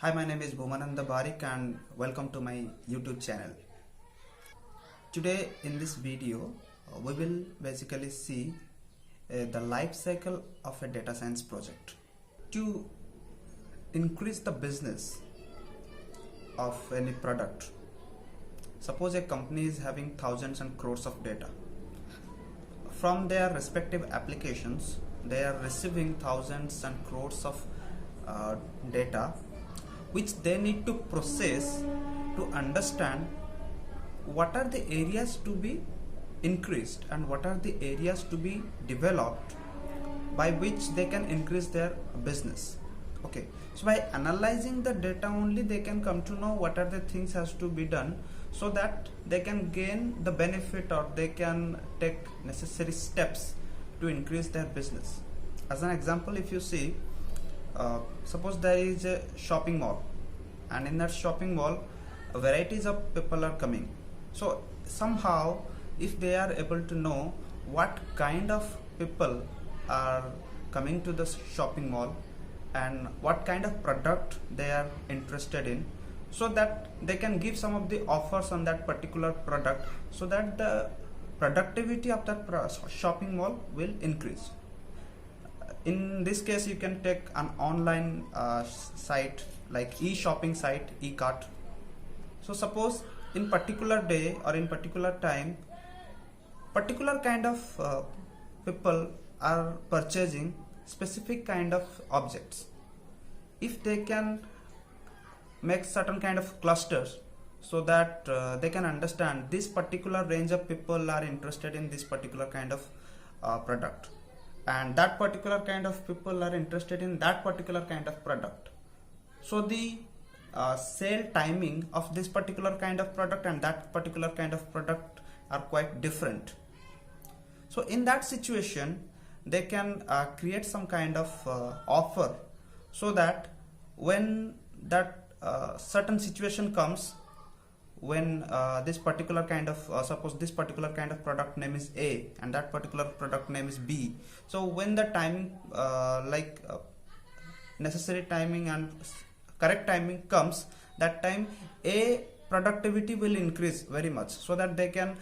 Hi, my name is Bhumananda Barik and welcome to my YouTube channel. Today in this video, we will basically see the life cycle of a data science project. To increase the business of any product, suppose a company is having thousands and crores of data. From their respective applications, they are receiving thousands and crores of data which they need to process to understand what are the areas to be increased and what are the areas to be developed by which they can increase their business. Okay, so by analyzing the data only they can come to know what are the things has to be done so that they can gain the benefit or they can take necessary steps to increase their business. As an example, if you see, suppose there is a shopping mall, and in that shopping mall varieties of people are coming. So somehow if they are able to know what kind of people are coming to the shopping mall and what kind of product they are interested in, so that they can give some of the offers on that particular product so that the productivity of that shopping mall will increase. In this case you can take an online site like e-shopping site, e-cart. So suppose in particular day or in particular time, particular kind of people are purchasing specific kind of objects. If they can make certain kind of clusters so that they can understand this particular range of people are interested in this particular kind of product, and that particular kind of people are interested in that particular kind of product. So the sale timing of this particular kind of product and that particular kind of product are quite different. So in that situation they can create some kind of offer so that when that certain situation comes, when this particular kind of suppose this particular kind of product name is A and that particular product name is B. So when the timing necessary timing and correct timing comes, that time A productivity will increase very much so that they can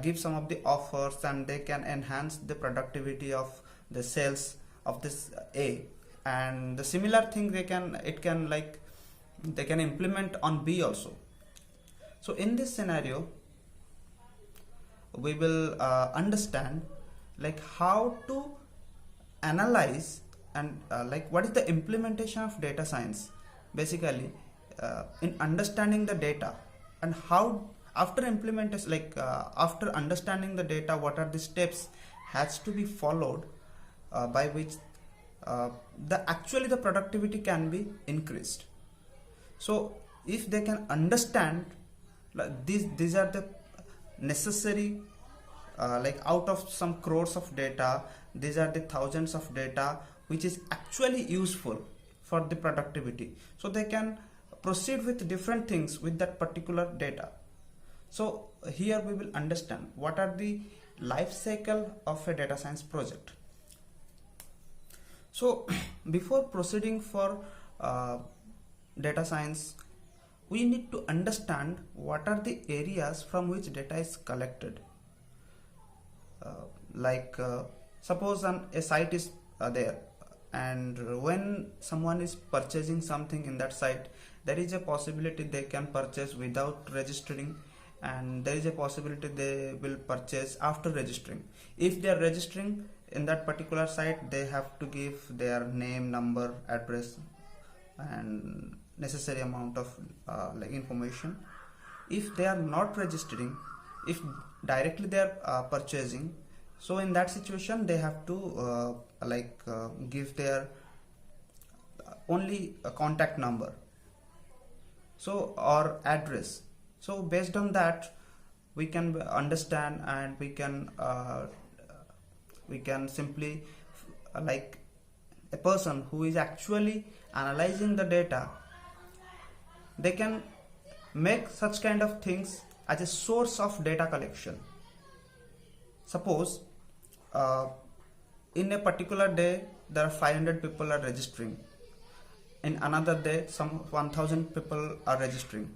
give some of the offers and they can enhance the productivity of the sales of this A. And the similar thing they can implement on B also. So in this scenario we will understand like how to analyze and what is the implementation of data science basically in understanding the data, and how after implementation after understanding the data what are the steps has to be followed by which the productivity can be increased. So if they can understand these are the necessary out of some crores of data, these are the thousands of data which is actually useful for the productivity, so they can proceed with different things with that particular data. So here we will understand what are the life cycle of a data science project. So before proceeding for data science, we need to understand what are the areas from which data is collected. Suppose a site is there, and when someone is purchasing something in that site, there is a possibility they can purchase without registering, and there is a possibility they will purchase after registering. If they are registering in that particular site, they have to give their name, number, address and necessary amount of information. If they are not registering, if directly they are purchasing, so in that situation they have to give their only a contact number so or address. So based on that we can understand, and we can simply a person who is actually analyzing the data, they can make such kind of things as a source of data collection. Suppose in a particular day there are 500 people are registering, in another day some 1000 people are registering.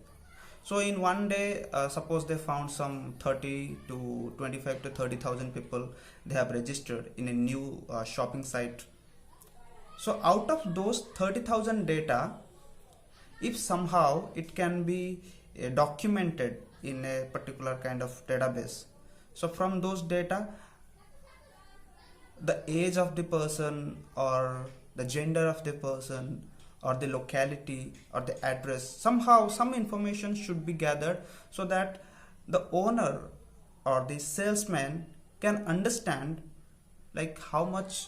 So in one day, suppose they found some 30 to 25 to 30,000 people they have registered in a new shopping site. So out of those 30,000 data, if somehow it can be documented in a particular kind of database, so from those data, the age of the person or the gender of the person or the locality or the address, somehow some information should be gathered so that the owner or the salesman can understand like how much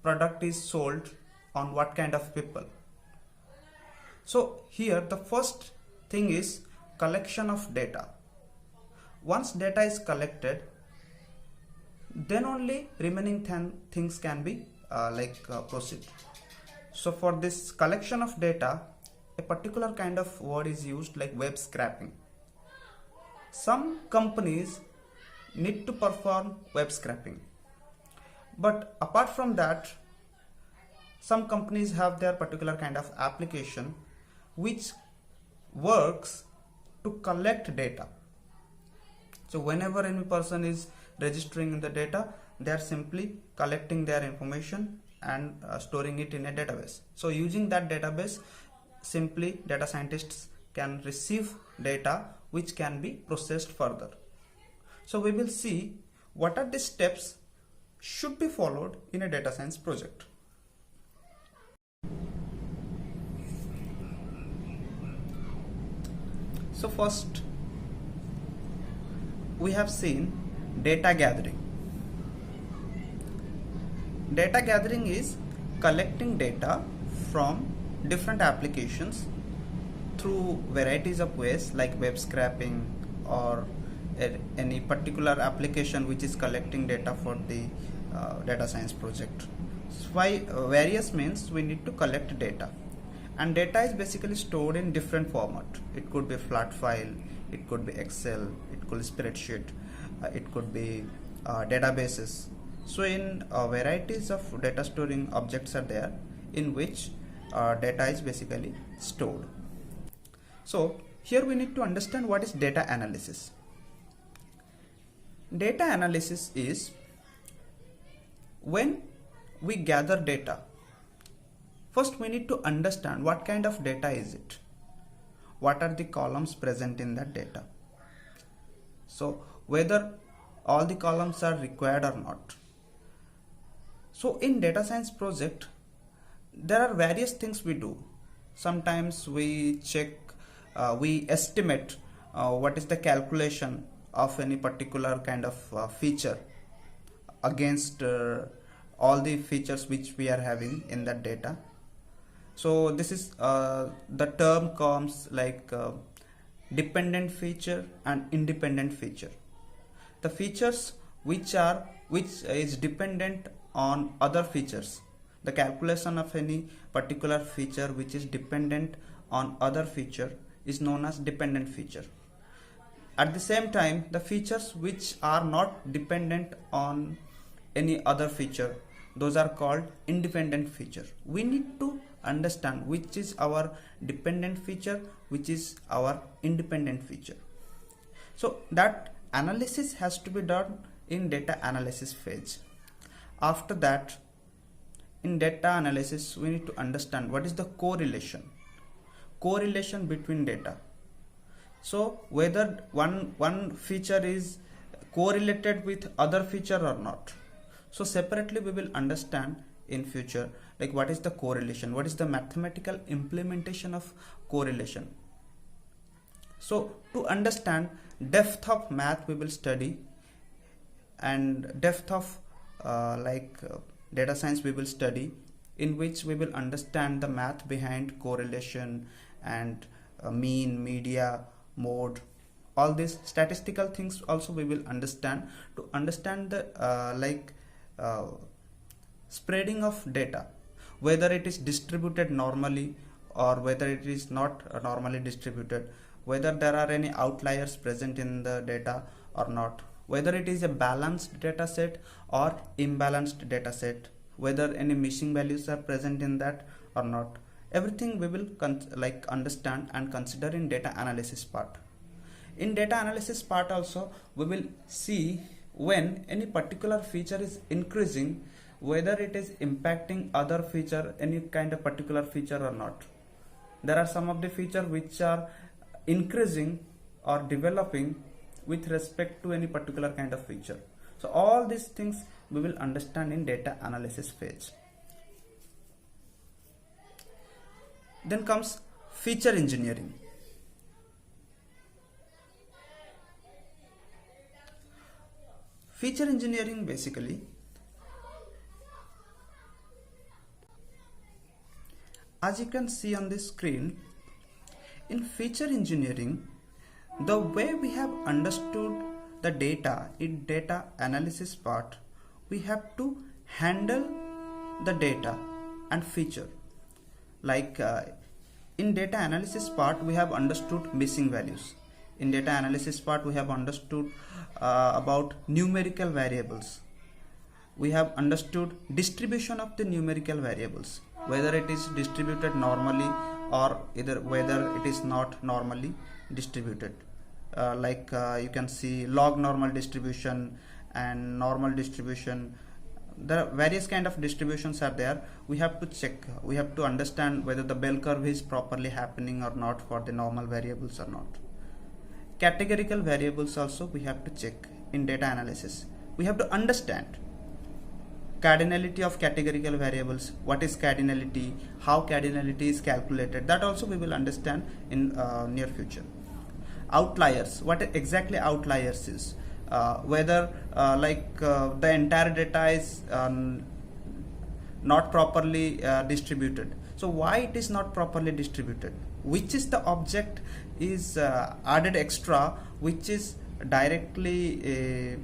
product is sold on what kind of people. So here the first thing is collection of data. Once data is collected, then only remaining things can be proceed. So for this collection of data, a particular kind of word is used like web scraping. Some companies need to perform web scraping, but apart from that, some companies have their particular kind of application which works to collect data. So whenever any person is registering in the data, they are simply collecting their information and storing it in a database. So using that database, simply data scientists can receive data which can be processed further. So we will see what are the steps should be followed in a data science project. So first we have seen data gathering. Data gathering is collecting data from different applications through varieties of ways like web scraping or any particular application which is collecting data for the data science project. So by various means we need to collect data, and data is basically stored in different format. It could be flat file, it could be Excel, it could be spreadsheet, it could be databases. So in varieties of data storing objects are there in which data is basically stored. So here we need to understand what is data analysis. Data analysis is when we gather data, first we need to understand what kind of data is it, what are the columns present in that data, so whether all the columns are required or not. So in data science project there are various things we do. Sometimes we check, we estimate what is the calculation of any particular kind of feature against all the features which we are having in that data. So this is the term comes like dependent feature and independent feature. The features which is dependent on other features, the calculation of any particular feature which is dependent on other feature is known as dependent feature. At the same time, the features which are not dependent on any other feature, those are called independent feature. We need to understand which is our dependent feature, which is our independent feature. So that analysis has to be done in data analysis phase. After that, in data analysis we need to understand what is the correlation between data. So whether one feature is correlated with other feature or not. So separately we will understand in future like what is the correlation, what is the mathematical implementation of correlation. So to understand depth of math we will study, and depth of data science we will study, in which we will understand the math behind correlation and mean, media, mode, all these statistical things also we will understand to understand the spreading of data, whether it is distributed normally or whether it is not normally distributed, whether there are any outliers present in the data or not, whether it is a balanced data set or imbalanced data set, whether any missing values are present in that or not, everything we will understand and consider in data analysis part. In data analysis part also, we will see when any particular feature is increasing, whether it is impacting other feature, any kind of particular feature or not. There are some of the features which are increasing or developing with respect to any particular kind of feature. So all these things we will understand in data analysis phase. Then comes feature engineering. Feature engineering basically as you can see on the screen, in feature engineering, the way we have understood the data in data analysis part, we have to handle the data and feature. Like in data analysis part, we have understood missing values. In data analysis part, we have understood about numerical variables. We have understood distribution of the numerical variables, whether it is distributed normally or either whether it is not normally distributed. You can see log normal distribution and normal distribution. There are various kind of distributions are there. We have to check, we have to understand whether the bell curve is properly happening or not for the normal variables or not. Categorical variables also we have to check in data analysis. We have to understand cardinality of categorical variables, what is cardinality, how cardinality is calculated, that also we will understand in near future. Outliers, what exactly outliers is, whether the entire data is not properly distributed. So why it is not properly distributed? Which is the object is added extra, which is directly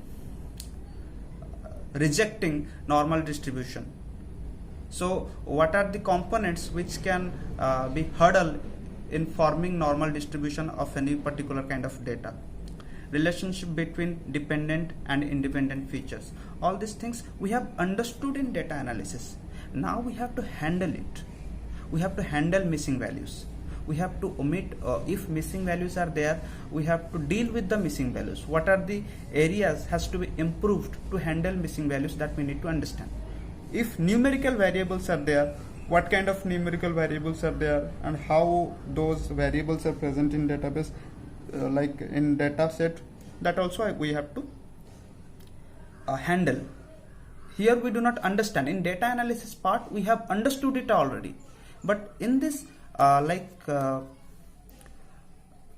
rejecting normal distribution. So what are the components which can be hurdle in forming normal distribution of any particular kind of data? Relationship between dependent and independent features. All these things we have understood in data analysis. Now we have to handle it. We have to handle missing values. We have to omit, if missing values are there, we have to deal with the missing values. What are the areas has to be improved to handle missing values, that we need to understand. If numerical variables are there, what kind of numerical variables are there and how those variables are present in database, like in data set, that also we have to handle. Here we do not understand. In data analysis part we have understood it already, but in this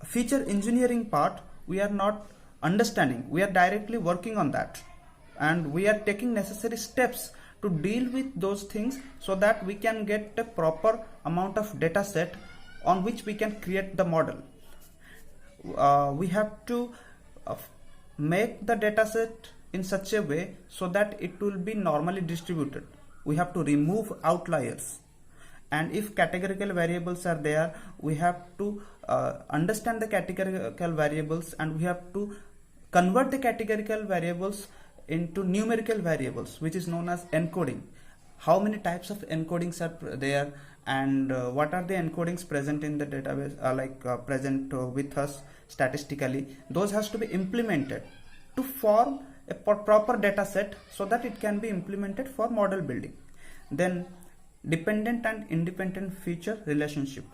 feature engineering part we are not understanding. We are directly working on that and we are taking necessary steps to deal with those things so that we can get a proper amount of data set on which we can create the model. We have to make the data set in such a way so that it will be normally distributed. We have to remove outliers, and if categorical variables are there, we have to understand the categorical variables and we have to convert the categorical variables into numerical variables, which is known as encoding. How many types of encodings are there and what are the encodings present in the database, present with us statistically, those has to be implemented to form a proper data set so that it can be implemented for model building. Then dependent and independent feature relationship.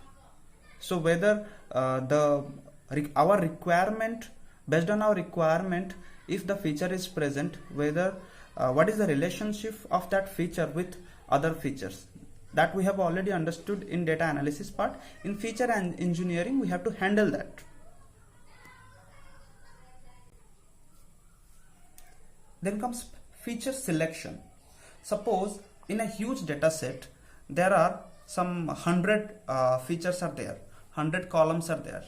So whether our requirement, based on our requirement, if the feature is present, whether what is the relationship of that feature with other features, that we have already understood in data analysis part. In feature and engineering we have to handle that. Then comes feature selection. Suppose in a huge data set there are some 100 features are there, 100 columns are there.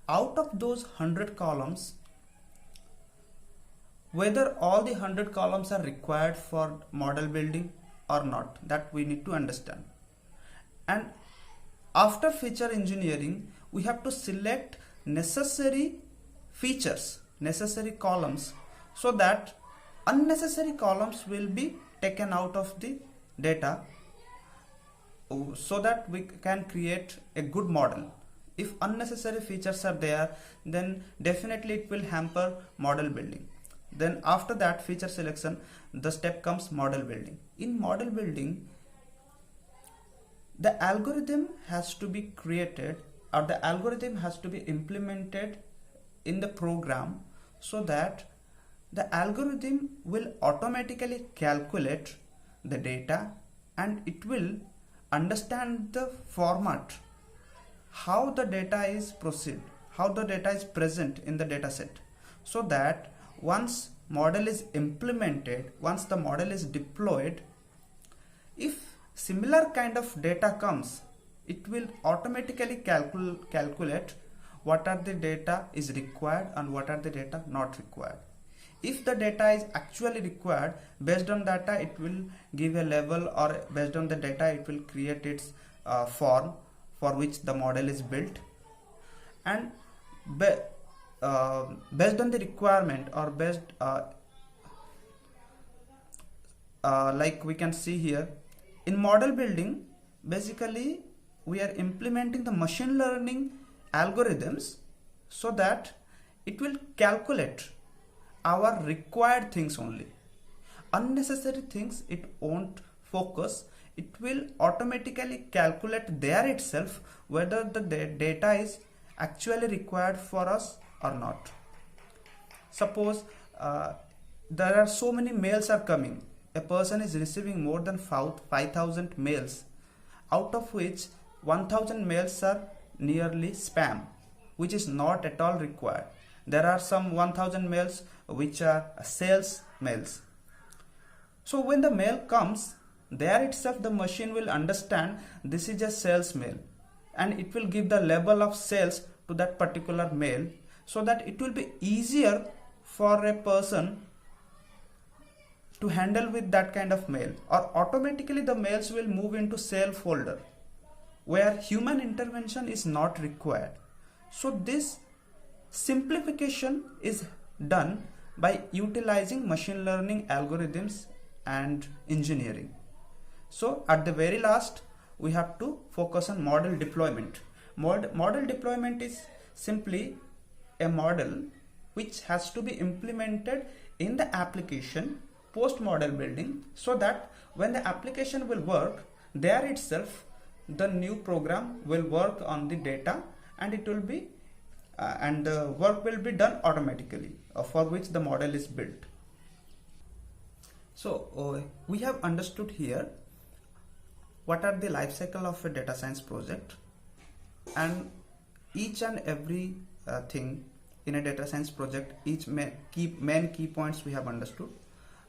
Out of those 100 columns, whether all the 100 columns are required for model building or not, that we need to understand. And after feature engineering we have to select necessary features, necessary columns, so that unnecessary columns will be taken out of the data so that we can create a good model. If unnecessary features are there, then definitely it will hamper model building. Then after that feature selection, the step comes model building. In model building, the algorithm has to be created, or the algorithm has to be implemented in the program, so that the algorithm will automatically calculate the data, and it will understand the format, how the data is how the data is present in the data set, so that once model is implemented, once the model is deployed, if similar kind of data comes, it will automatically calculate what are the data is required and what are the data not required. If the data is actually required, based on data it will give a level, or based on the data it will create its form for which the model is built. And based on the requirement, or based like we can see here, in model building, basically we are implementing the machine learning algorithms so that it will calculate our required things only. Unnecessary things it won't focus. It will automatically calculate there itself whether the data is actually required for us or not. Suppose there are so many mails are coming. A person is receiving more than 5,000 mails, out of which 1,000 mails are nearly spam, which is not at all required. There are some 1,000 mails which are sales mails. So when the mail comes, there itself the machine will understand this is a sales mail, and it will give the level of sales to that particular mail, so that it will be easier for a person to handle with that kind of mail, or automatically the mails will move into sale folder where human intervention is not required. So this simplification is done by utilizing machine learning algorithms and engineering. So at the very last, we have to focus on model deployment. Model deployment is simply a model which has to be implemented in the application post model building, so that when the application will work, there itself the new program will work on the data, and it will be and the work will be done automatically, for which the model is built. So we have understood here what are the life cycle of a data science project, and each and every thing in a data science project, each main key points we have understood.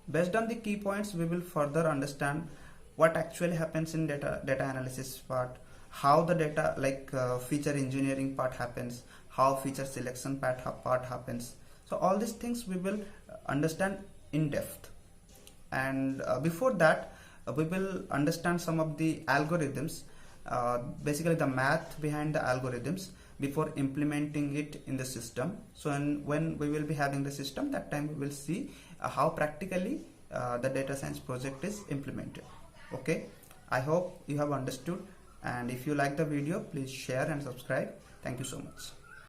Based on the key points, we will further understand what actually happens in data analysis part, how the data feature engineering part happens, how feature selection part happens. So all these things we will understand in depth. And before that, we will understand some of the algorithms, basically the math behind the algorithms, before implementing it in the system. So when we will be having the system, that time we will see how practically the data science project is implemented. Okay, I hope you have understood, and if you like the video, please share and subscribe. Thank you so much.